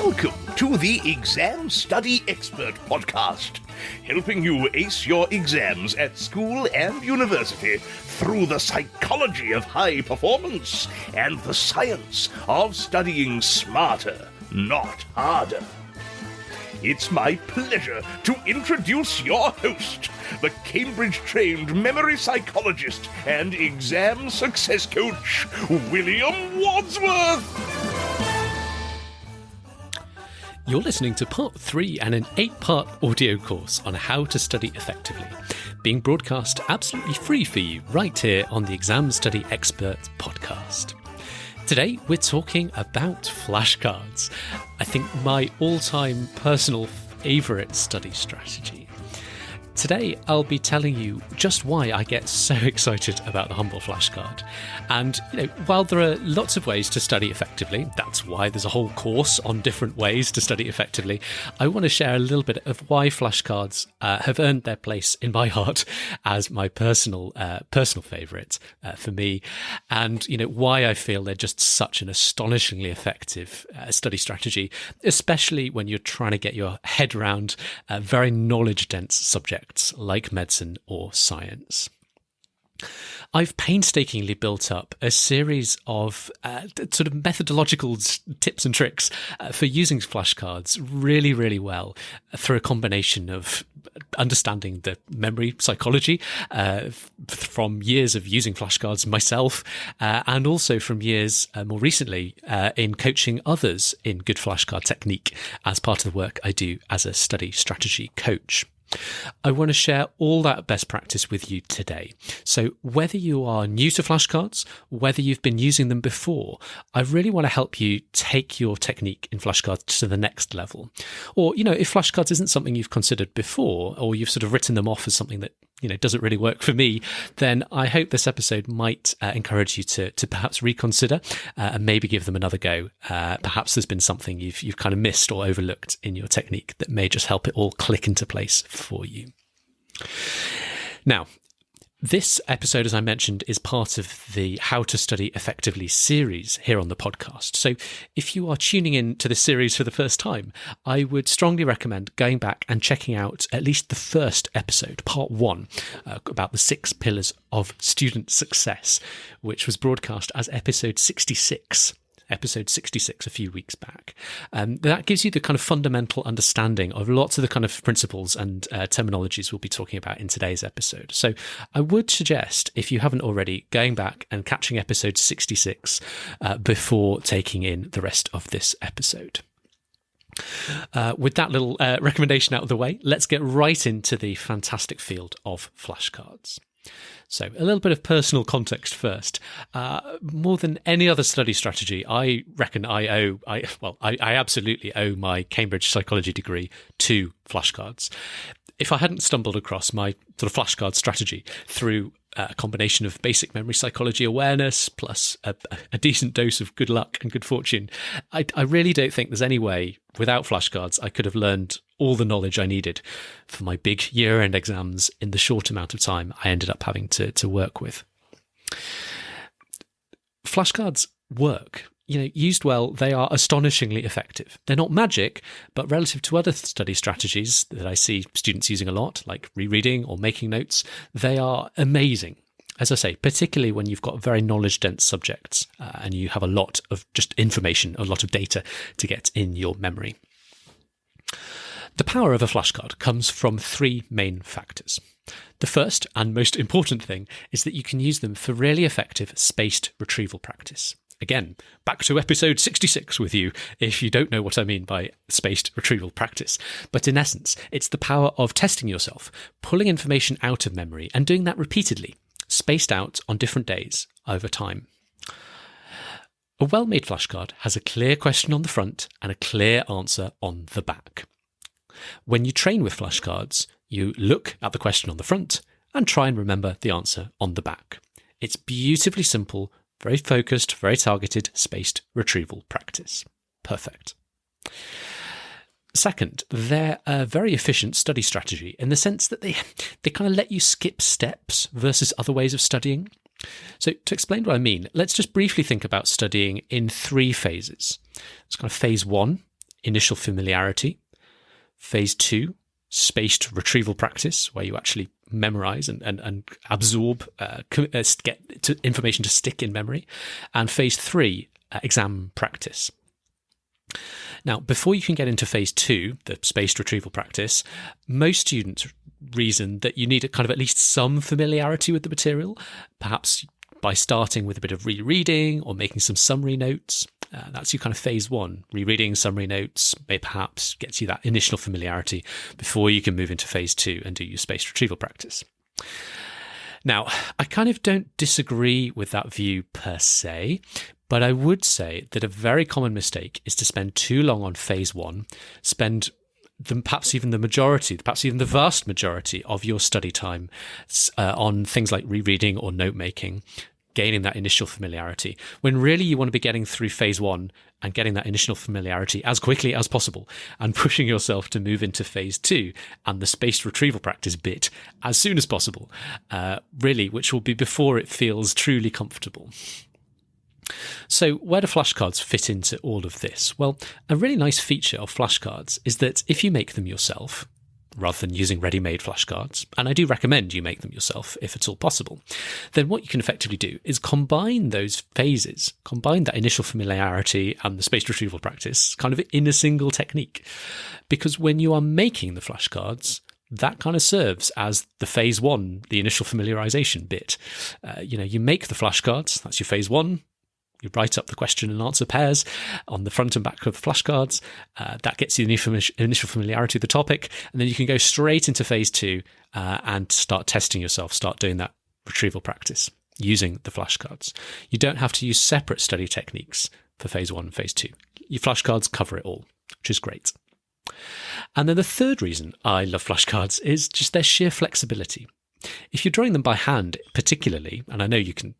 Welcome to the Exam Study Expert Podcast, helping you ace your exams at school and university through the psychology of high performance and the science of studying smarter, not harder. It's my pleasure to introduce your host, the Cambridge-trained memory psychologist and exam success coach, William Wadsworth. You're listening to part 3 and an 8-part audio course on how to study effectively, being broadcast absolutely free for you right here on the Exam Study Expert podcast. Today, we're talking about flashcards. I think my all-time personal favourite study strategy. Today, I'll be telling you just why I get so excited about the humble flashcard. And, while there are lots of ways to study effectively, that's why there's a whole course on different ways to study effectively, I want to share a little bit of why flashcards have earned their place in my heart as my personal favourite for me, and, why I feel they're just such an astonishingly effective study strategy, especially when you're trying to get your head around very knowledge-dense subjects like medicine or science. I've painstakingly built up a series of sort of methodological tips and tricks for using flashcards really, really well through a combination of understanding the memory psychology from years of using flashcards myself, and also from years more recently in coaching others in good flashcard technique as part of the work I do as a study strategy coach. I want to share all that best practice with you today. So whether you are new to flashcards, whether you've been using them before, I really want to help you take your technique in flashcards to the next level. Or, if flashcards isn't something you've considered before, or you've sort of written them off as something that doesn't really work for me, then I hope this episode might encourage you to perhaps reconsider and maybe give them another go. Perhaps there's been something you've kind of missed or overlooked in your technique that may just help it all click into place for you. Now, this episode, as I mentioned, is part of the How to Study Effectively series here on the podcast. So if you are tuning in to this series for the first time, I would strongly recommend going back and checking out at least the first episode, part 1, about the 6 pillars of student success, which was broadcast as episode 66 a few weeks back. That gives you the kind of fundamental understanding of lots of the kind of principles and terminologies we'll be talking about in today's episode. So I would suggest, if you haven't already, going back and catching episode 66 before taking in the rest of this episode. With that little recommendation out of the way, let's get right into the fantastic field of flashcards. So a little bit of personal context first. More than any other study strategy, I reckon I absolutely owe my Cambridge psychology degree to flashcards. If I hadn't stumbled across my sort of flashcard strategy through a combination of basic memory psychology awareness plus a decent dose of good luck and good fortune, I really don't think there's any way without flashcards I could have learned all the knowledge I needed for my big year-end exams in the short amount of time I ended up having to work with. Flashcards work. Used well, they are astonishingly effective. They're not magic, but relative to other study strategies that I see students using a lot, like rereading or making notes, they are amazing. As I say, particularly when you've got very knowledge-dense subjects and you have a lot of just information, a lot of data to get in your memory. The power of a flashcard comes from 3 main factors. The first and most important thing is that you can use them for really effective spaced retrieval practice. Again, back to episode 66 with you, if you don't know what I mean by spaced retrieval practice. But in essence, it's the power of testing yourself, pulling information out of memory and doing that repeatedly, spaced out on different days over time. A well-made flashcard has a clear question on the front and a clear answer on the back. When you train with flashcards, you look at the question on the front and try and remember the answer on the back. It's beautifully simple, very focused, very targeted, spaced retrieval practice. Perfect. Second, they're a very efficient study strategy in the sense that they kind of let you skip steps versus other ways of studying. So to explain what I mean, let's just briefly think about studying in 3 phases. It's kind of phase 1 initial familiarity. Phase 2, spaced retrieval practice, where you actually memorize and absorb, get information to stick in memory. And phase 3, exam practice. Now, before you can get into phase 2, the spaced retrieval practice, most students reason that you need a kind of at least some familiarity with the material, perhaps by starting with a bit of rereading or making some summary notes. That's your kind of phase 1, rereading, summary notes, may perhaps gets you that initial familiarity before you can move into phase 2 and do your spaced retrieval practice. Now, I kind of don't disagree with that view per se, but I would say that a very common mistake is to spend too long on phase 1, spend perhaps even the vast majority of your study time on things like rereading or note making, gaining that initial familiarity, when really you want to be getting through phase 1 and getting that initial familiarity as quickly as possible and pushing yourself to move into phase 2 and the spaced retrieval practice bit as soon as possible, really, which will be before it feels truly comfortable. So where do flashcards fit into all of this? Well, a really nice feature of flashcards is that if you make them yourself, rather than using ready-made flashcards, and I do recommend you make them yourself if at all possible, then what you can effectively do is combine those phases, combine that initial familiarity and the spaced retrieval practice kind of in a single technique. Because when you are making the flashcards, that kind of serves as the phase 1, the initial familiarization bit. You make the flashcards, that's your phase 1. You write up the question and answer pairs on the front and back of the flashcards. That gets you the initial familiarity of the topic. And then you can go straight into phase 2 and start testing yourself, start doing that retrieval practice using the flashcards. You don't have to use separate study techniques for phase 1 and phase 2. Your flashcards cover it all, which is great. And then the third reason I love flashcards is just their sheer flexibility. If you're drawing them by hand, particularly, and I know you can,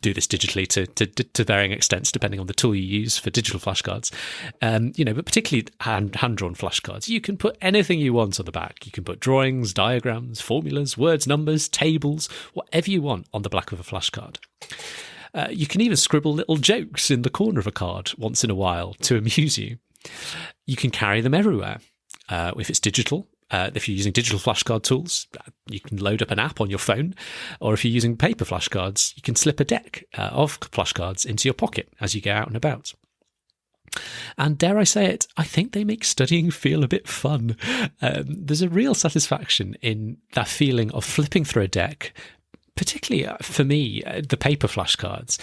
do this digitally to varying extents depending on the tool you use for digital flashcards, but particularly hand-drawn flashcards, you can put anything you want on the back. You can put drawings, diagrams, formulas, words, numbers, tables, whatever you want on the back of a flashcard. You can even scribble little jokes in the corner of a card once in a while to amuse you. You can carry them everywhere. If it's digital, if you're using digital flashcard tools, you can load up an app on your phone, or if you're using paper flashcards, you can slip a deck of flashcards into your pocket as you go out and about. And dare I say it, I think they make studying feel a bit fun. There's a real satisfaction in that feeling of flipping through a deck, particularly for me, the paper flashcards,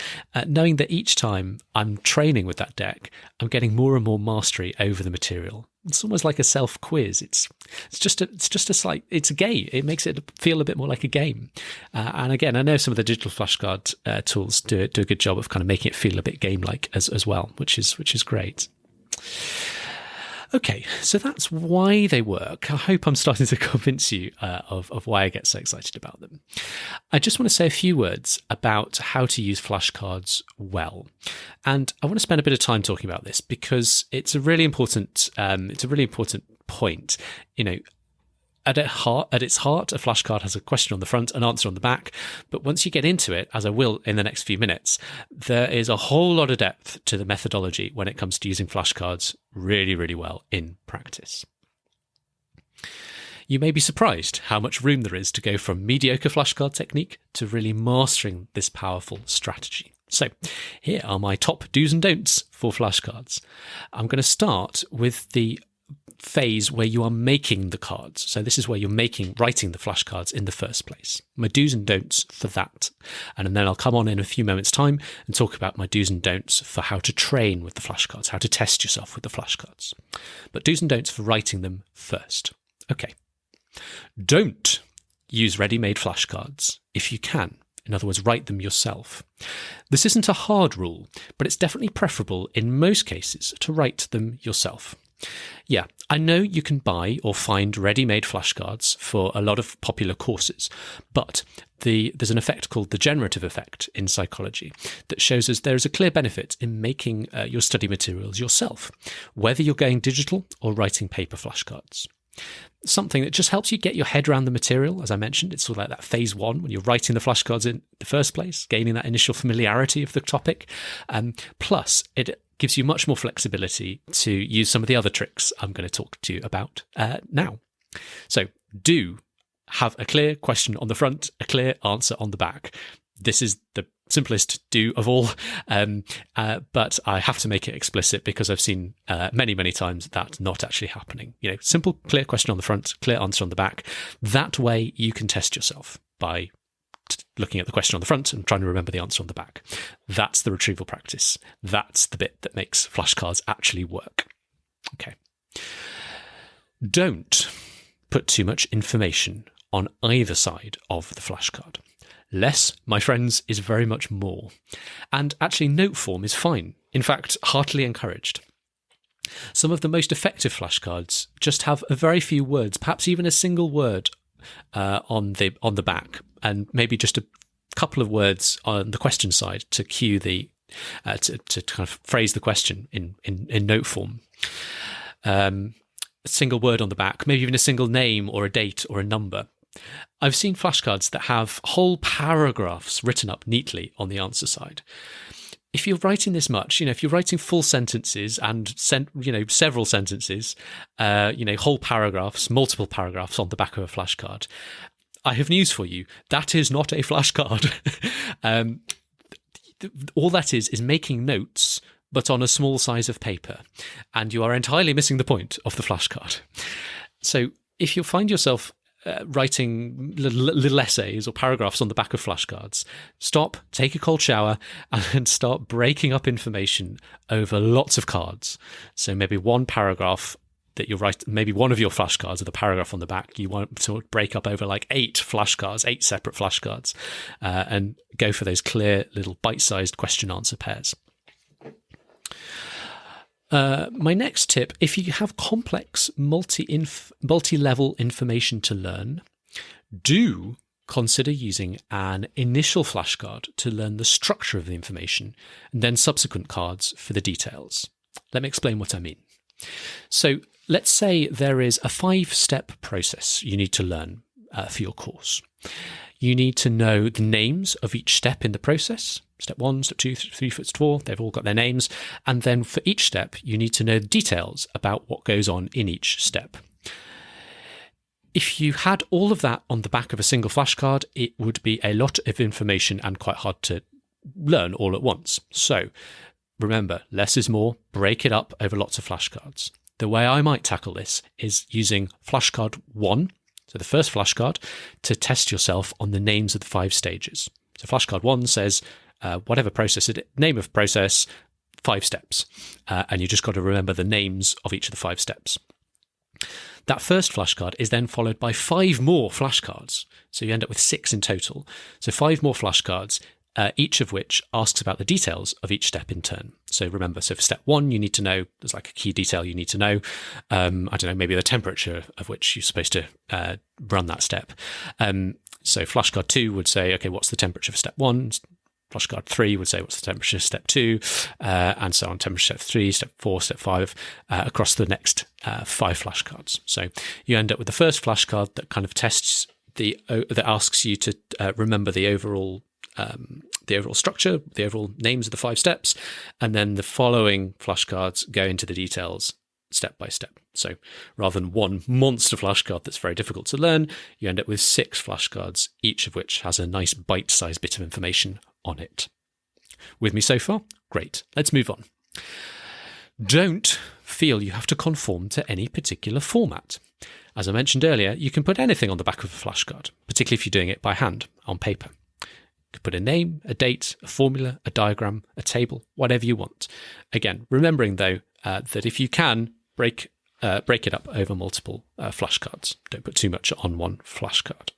knowing that each time I'm training with that deck, I'm getting more and more mastery over the material. It's almost like a self-quiz. It's a game. It makes it feel a bit more like a game. And again, I know some of the digital flashcard tools do a good job of kind of making it feel a bit game-like as well, which is great. Okay, so that's why they work. I hope I'm starting to convince you of why I get so excited about them. I just want to say a few words about how to use flashcards well. And I want to spend a bit of time talking about this because it's a really important point. At its heart, a flashcard has a question on the front, an answer on the back. But once you get into it, as I will in the next few minutes, there is a whole lot of depth to the methodology when it comes to using flashcards really, really well in practice. You may be surprised how much room there is to go from mediocre flashcard technique to really mastering this powerful strategy. So here are my top do's and don'ts for flashcards. I'm going to start with the phase where you are making the cards. So this is where you're writing the flashcards in the first place. My do's and don'ts for that. And then I'll come on in a few moments' time and talk about my do's and don'ts for how to train with the flashcards, how to test yourself with the flashcards. But do's and don'ts for writing them first. Okay. Don't use ready-made flashcards if you can. In other words, write them yourself. This isn't a hard rule, but it's definitely preferable in most cases to write them yourself. Yeah, I know you can buy or find ready-made flashcards for a lot of popular courses, but there's an effect called the generative effect in psychology that shows us there is a clear benefit in making your study materials yourself, whether you're going digital or writing paper flashcards. Something that just helps you get your head around the material. As I mentioned, it's sort of like that phase 1 when you're writing the flashcards in the first place, gaining that initial familiarity of the topic. Plus, it gives you much more flexibility to use some of the other tricks I'm going to talk to you about now. So do have a clear question on the front, a clear answer on the back. This is the simplest do of all, but I have to make it explicit because I've seen many, many times that not actually happening. Simple, clear question on the front, clear answer on the back. That way you can test yourself by looking at the question on the front and trying to remember the answer on the back. That's the retrieval practice. That's the bit that makes flashcards actually work. Okay. Don't put too much information on either side of the flashcard. Less, my friends, is very much more. And actually, note form is fine. In fact, heartily encouraged. Some of the most effective flashcards just have a very few words, perhaps even a single word on the back, and maybe just a couple of words on the question side to cue the to kind of phrase the question in note form. A single word on the back, maybe even a single name or a date or a number. I've seen flashcards that have whole paragraphs written up neatly on the answer side. If you're writing this much, if you're writing full sentences and several sentences, whole paragraphs, multiple paragraphs on the back of a flashcard, I have news for you. That is not a flashcard. All that is making notes, but on a small size of paper, and you are entirely missing the point of the flashcard. So if you find yourself writing little essays or paragraphs on the back of flashcards, stop, take a cold shower, and start breaking up information over lots of cards. So maybe one paragraph that you write, maybe one of your flashcards with a paragraph on the back, you want to break up over like 8 separate flashcards, and go for those clear little bite-sized question-answer pairs. My next tip, if you have complex multi-level information to learn, do consider using an initial flashcard to learn the structure of the information and then subsequent cards for the details. Let me explain what I mean. So let's say there is a 5-step process you need to learn for your course. You need to know the names of each step in the process. Step 1, step 2, 3, 4, they've all got their names. And then for each step, you need to know the details about what goes on in each step. If you had all of that on the back of a single flashcard, it would be a lot of information and quite hard to learn all at once. So remember, less is more, break it up over lots of flashcards. The way I might tackle this is using flashcard 1, so the first flashcard, to test yourself on the names of the 5 stages. So flashcard 1 says, whatever process it, name of process, 5 steps. And you just got to remember the names of each of the 5 steps. That first flashcard is then followed by 5 more flashcards. So you end up with 6 in total. So 5 more flashcards, each of which asks about the details of each step in turn. So remember, so for step 1, you need to know, there's like a key detail you need to know. I don't know, maybe the temperature of which you're supposed to run that step. So flashcard 2 would say, okay, what's the temperature for step 1? Flashcard 3 would say, what's the temperature for step 2? And so on, temperature step 3, step 4, step 5, across the next 5 flashcards. So you end up with the first flashcard that kind of tests that asks you to remember the overall structure, the overall names of the 5 steps, and then the following flashcards go into the details step by step. So rather than one monster flashcard that's very difficult to learn, you end up with 6 flashcards, each of which has a nice bite-sized bit of information on it. With me so far? Great. Let's move on. Don't feel you have to conform to any particular format. As I mentioned earlier, you can put anything on the back of a flashcard, particularly if you're doing it by hand, on paper. You could put a name, a date, a formula, a diagram, a table, whatever you want. Again, remembering though that if you can, break it up over multiple flashcards. Don't put too much on one flashcard.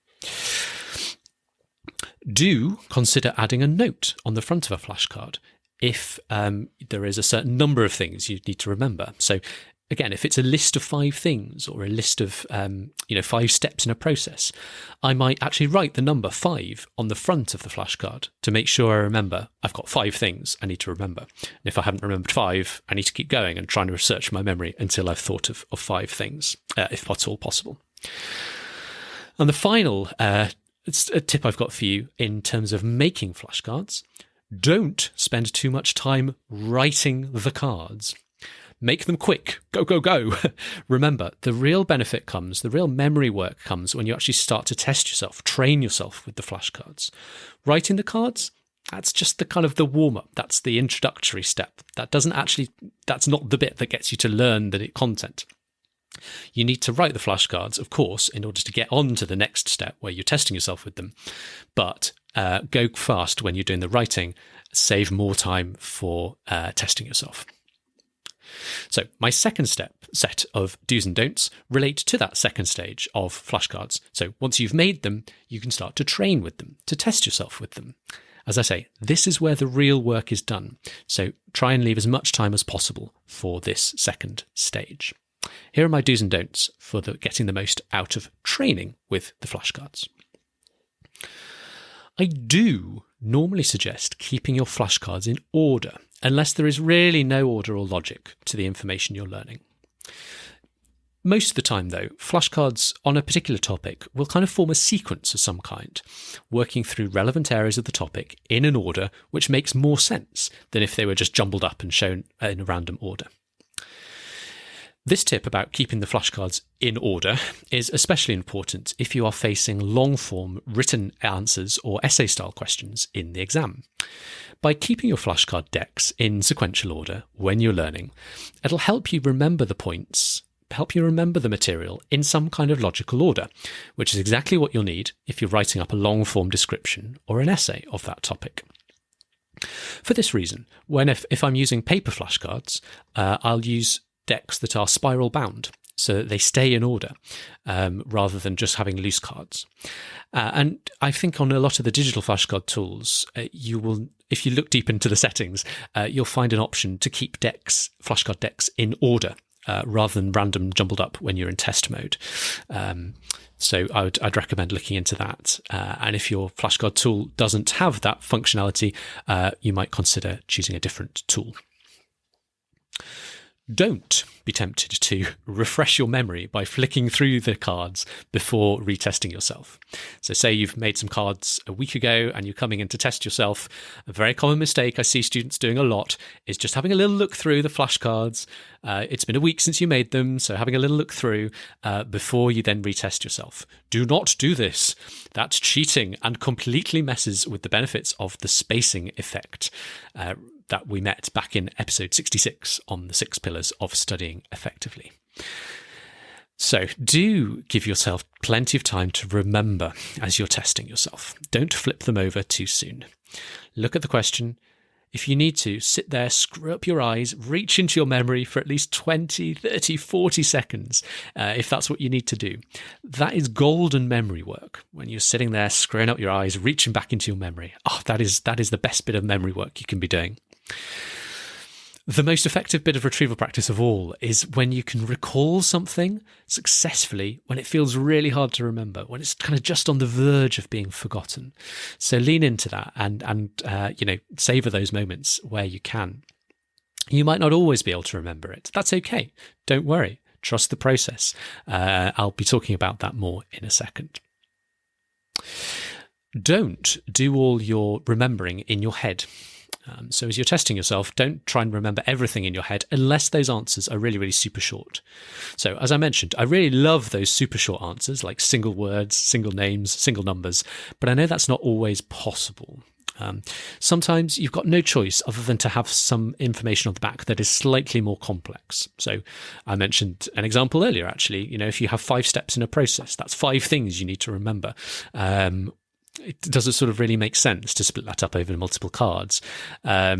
Do consider adding a note on the front of a flashcard if there is a certain number of things you need to remember. So again, if it's a list of 5 things or a list of 5 steps in a process, I might actually write the number 5 on the front of the flashcard to make sure I remember I've got 5 things I need to remember. And if I haven't remembered 5, I need to keep going and trying to research my memory until I've thought of 5 things, if at all possible. And the final it's a tip I've got for you in terms of making flashcards. Don't spend too much time writing the cards. Make them quick. Go, go, go. Remember, the real benefit comes, the real memory work comes when you actually start to test yourself, train yourself with the flashcards. Writing the cards, that's just the kind of the warm-up. That's the introductory step. That's not the bit that gets you to learn the content. You need to write the flashcards, of course, in order to get on to the next step where you're testing yourself with them. But go fast when you're doing the writing. Save more time for testing yourself. So my second set of do's and don'ts relate to that second stage of flashcards. So once you've made them, you can start to train with them, to test yourself with them. As I say, this is where the real work is done. So try and leave as much time as possible for this second stage. Here are my do's and don'ts for getting the most out of training with the flashcards. I do normally suggest keeping your flashcards in order, unless there is really no order or logic to the information you're learning. Most of the time, though, flashcards on a particular topic will kind of form a sequence of some kind, working through relevant areas of the topic in an order which makes more sense than if they were just jumbled up and shown in a random order. This tip about keeping the flashcards in order is especially important if you are facing long-form written answers or essay-style questions in the exam. By keeping your flashcard decks in sequential order when you're learning, it'll help you remember the points, help you remember the material in some kind of logical order, which is exactly what you'll need if you're writing up a long-form description or an essay of that topic. For this reason, if I'm using paper flashcards, I'll use decks that are spiral bound so that they stay in order rather than just having loose cards. And I think on a lot of the digital flashcard tools, you will, if you look deep into the settings, you'll find an option to keep flashcard decks in order rather than random jumbled up when you're in test mode. So I'd recommend looking into that. And if your flashcard tool doesn't have that functionality, you might consider choosing a different tool. Don't be tempted to refresh your memory by flicking through the cards before retesting yourself. So say you've made some cards a week ago and you're coming in to test yourself. A very common mistake I see students doing a lot is just having a little look through the flashcards. It's been a week since you made them, so having a little look through before you then retest yourself. Do not do this. That's cheating and completely messes with the benefits of the spacing effect that we met back in episode 66 on the 6 pillars of studying effectively. So do give yourself plenty of time to remember as you're testing yourself. Don't flip them over too soon. Look at the question. If you need to, sit there, screw up your eyes, reach into your memory for at least 20, 30, 40 seconds, if that's what you need to do. That is golden memory work. When you're sitting there, screwing up your eyes, reaching back into your memory. Oh, that is the best bit of memory work you can be doing. The most effective bit of retrieval practice of all is when you can recall something successfully when it feels really hard to remember, when it's kind of just on the verge of being forgotten. So lean into that and savor those moments where you can. You might not always be able to remember it. That's okay. Don't worry. Trust the process. I'll be talking about that more in a second. Don't do all your remembering in your head. So as you're testing yourself, don't try and remember everything in your head unless those answers are really, really super short. So as I mentioned, I really love those super short answers like single words, single names, single numbers, but I know that's not always possible. Sometimes you've got no choice other than to have some information on the back that is slightly more complex. So I mentioned an example earlier, actually. If you have 5 steps in a process, that's 5 things you need to remember. Does it sort of really make sense to split that up over multiple cards? Or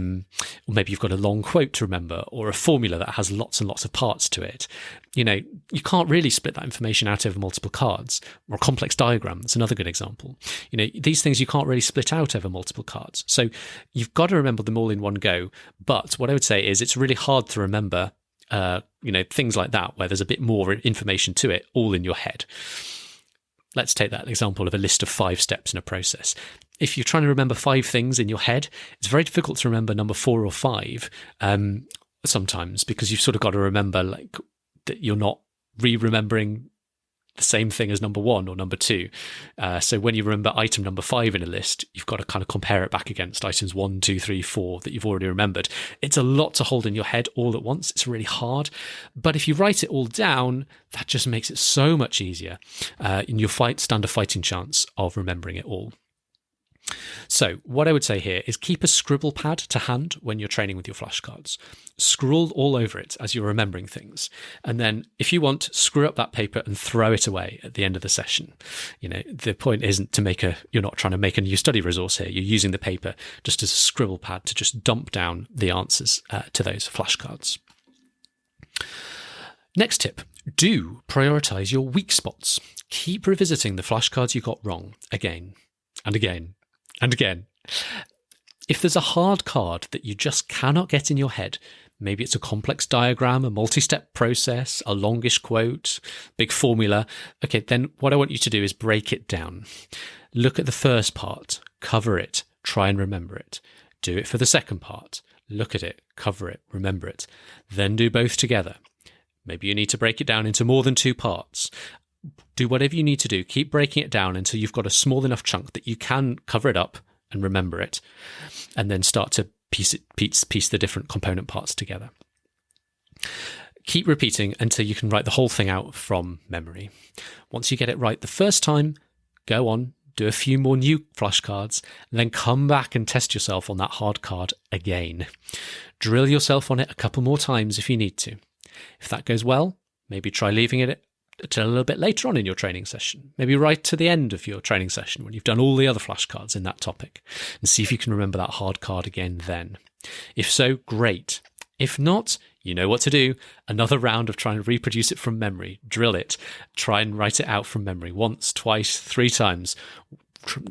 maybe you've got a long quote to remember or a formula that has lots and lots of parts to it. You can't really split that information out over multiple cards. Or a complex diagram, that's another good example. These things you can't really split out over multiple cards. So you've got to remember them all in one go. But what I would say is it's really hard to remember, things like that where there's a bit more information to it all in your head. Let's take that example of a list of 5 steps in a process. If you're trying to remember 5 things in your head, it's very difficult to remember number 4 or 5 sometimes, because you've sort of got to remember that you're not remembering the same thing as number 1 or number 2. So when you remember item number 5 in a list, you've got to kind of compare it back against items 1, 2, 3, 4 that you've already remembered. It's a lot to hold in your head all at once. It's really hard. But if you write it all down, that just makes it so much easier. And you'll stand a fighting chance of remembering it all. So what I would say here is keep a scribble pad to hand when you're training with your flashcards. Scroll all over it as you're remembering things. And then if you want, screw up that paper and throw it away at the end of the session. The point isn't to you're not trying to make a new study resource here. You're using the paper just as a scribble pad to just dump down the answers to those flashcards. Next tip, do prioritize your weak spots. Keep revisiting the flashcards you got wrong again and again and again. If there's a hard card that you just cannot get in your head, maybe it's a complex diagram, a multi-step process, a longish quote, big formula, okay, then what I want you to do is break it down. Look at the first part, cover it, try and remember it. Do it for the second part. Look at it, cover it, remember it. Then do both together. Maybe you need to break it down into more than 2 parts. Do whatever you need to do. Keep breaking it down until you've got a small enough chunk that you can cover it up and remember it, and then start to piece the different component parts together. Keep repeating until you can write the whole thing out from memory. Once you get it right the first time, go on, do a few more new flashcards, and then come back and test yourself on that hard card again. Drill yourself on it a couple more times if you need to. If that goes well, maybe try leaving it until a little bit later on in your training session, maybe right to the end of your training session when you've done all the other flashcards in that topic, and see if you can remember that hard card again then. If so, great. If not, you know what to do. Another round of trying to reproduce it from memory. Drill it. Try and write it out from memory once, twice, 3 times.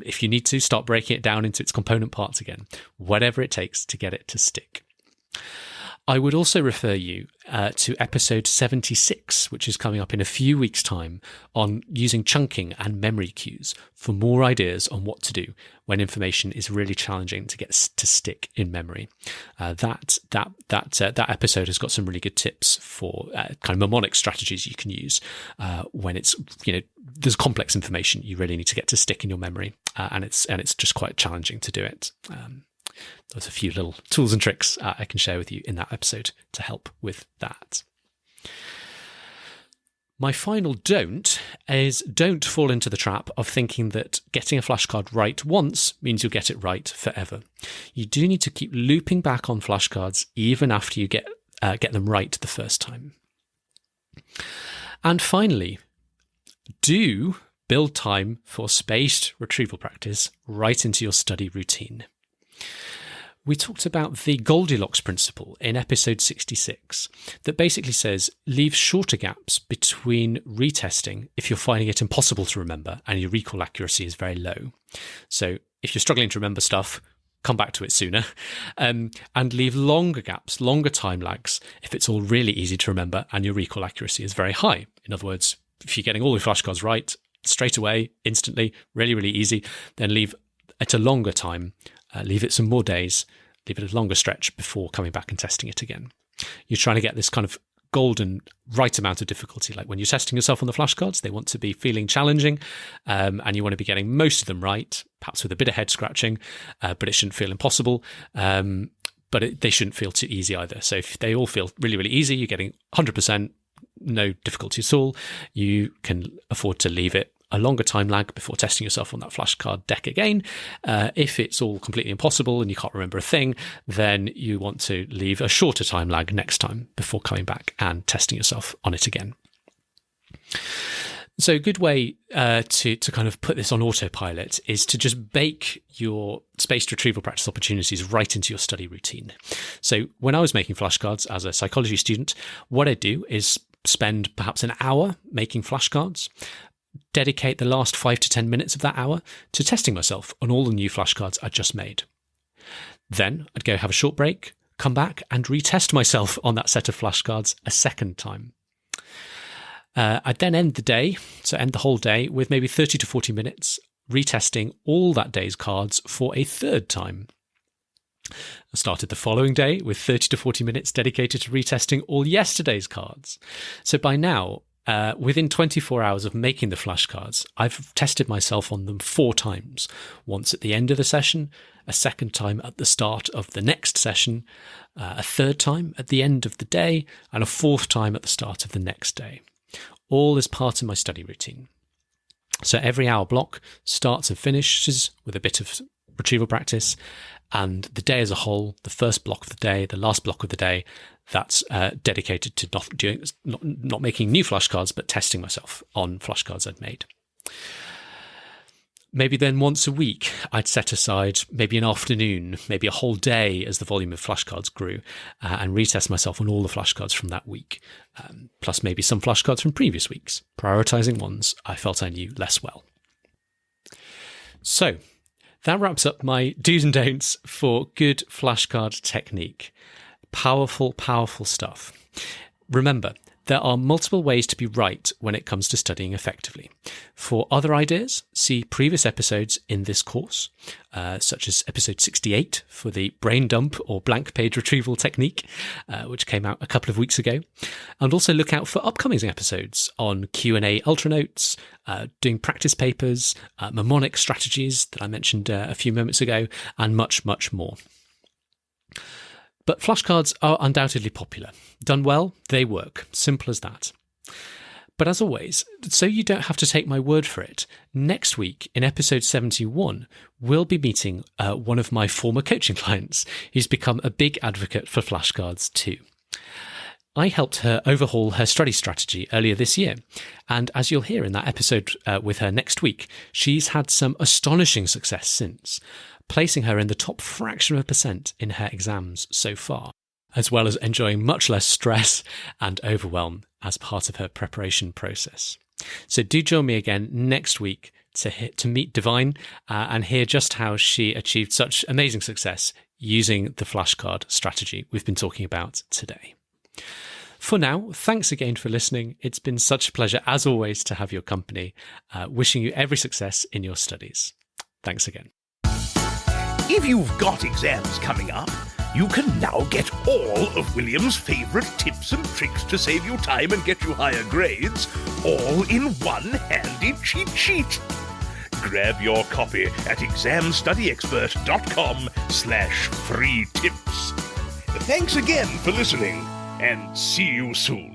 If you need to, start breaking it down into its component parts again. Whatever it takes to get it to stick. I would also refer you to episode 76, which is coming up in a few weeks' time, on using chunking and memory cues for more ideas on what to do when information is really challenging to get to stick in memory. That episode has got some really good tips for kind of mnemonic strategies you can use when it's there's complex information you really need to get to stick in your memory, and it's just quite challenging to do it. There's a few little tools and tricks I can share with you in that episode to help with that. My final don't is don't fall into the trap of thinking that getting a flashcard right once means you'll get it right forever. You do need to keep looping back on flashcards even after you get them right the first time. And finally, do build time for spaced retrieval practice right into your study routine. We talked about the Goldilocks principle in episode 66 that basically says leave shorter gaps between retesting if you're finding it impossible to remember and your recall accuracy is very low. So if you're struggling to remember stuff, come back to it sooner, and leave longer gaps, longer time lags if it's all really easy to remember and your recall accuracy is very high. In other words, if you're getting all your flashcards right straight away, instantly, really, really easy, then leave at a longer time. Leave it some more days, leave it a longer stretch before coming back and testing it again. You're trying to get this kind of golden right amount of difficulty. Like when you're testing yourself on the flashcards, they want to be feeling challenging, and you want to be getting most of them right, perhaps with a bit of head scratching, but it shouldn't feel impossible. But they shouldn't feel too easy either. So if they all feel really, really easy, you're getting 100%, no difficulty at all, you can afford to leave it a longer time lag before testing yourself on that flashcard deck again. If it's all completely impossible and you can't remember a thing, then you want to leave a shorter time lag next time before coming back and testing yourself on it again. So a good way to kind of put this on autopilot is to just bake your spaced retrieval practice opportunities right into your study routine. So when I was making flashcards as a psychology student, what I do is spend perhaps an hour making flashcards, dedicate the last 5 to 10 minutes of that hour to testing myself on all the new flashcards I just made. Then I'd go have a short break, come back and retest myself on that set of flashcards a second time. I'd then end the whole day with maybe 30 to 40 minutes retesting all that day's cards for a third time. I started the following day with 30 to 40 minutes dedicated to retesting all yesterday's cards. So by now, Within 24 hours of making the flashcards, I've tested myself on them 4 times. Once at the end of the session, a second time at the start of the next session, a third time at the end of the day, and a fourth time at the start of the next day. All as part of my study routine. So every hour block starts and finishes with a bit of retrieval practice, and the day as a whole, the first block of the day, the last block of the day, that's dedicated to not making new flashcards, but testing myself on flashcards I'd made. Maybe then once a week, I'd set aside maybe an afternoon, maybe a whole day as the volume of flashcards grew, and retest myself on all the flashcards from that week, plus maybe some flashcards from previous weeks, prioritising ones I felt I knew less well. So, that wraps up my do's and don'ts for good flashcard technique. Powerful, powerful stuff. Remember, there are multiple ways to be right when it comes to studying effectively. For other ideas, see previous episodes in this course, such as episode 68 for the brain dump or blank page retrieval technique, which came out a couple of weeks ago. And also look out for upcoming episodes on Q&A ultra notes, doing practice papers, mnemonic strategies that I mentioned a few moments ago, and much, much more. But flashcards are undoubtedly popular. Done well, they work. Simple as that. But as always, so you don't have to take my word for it, next week in episode 71, we'll be meeting one of my former coaching clients who's become a big advocate for flashcards too. I helped her overhaul her study strategy earlier this year, and as you'll hear in that episode with her next week, she's had some astonishing success since, placing her in the top fraction of a percent in her exams so far, as well as enjoying much less stress and overwhelm as part of her preparation process. So do join me again next week to meet Divine and hear just how she achieved such amazing success using the flashcard strategy we've been talking about today. For now, thanks again for listening. It's been such a pleasure, as always, to have your company. Wishing you every success in your studies. Thanks again. If you've got exams coming up, you can now get all of William's favourite tips and tricks to save you time and get you higher grades, all in one handy cheat sheet. Grab your copy at examstudyexpert.com/free tips. Thanks again for listening, and see you soon.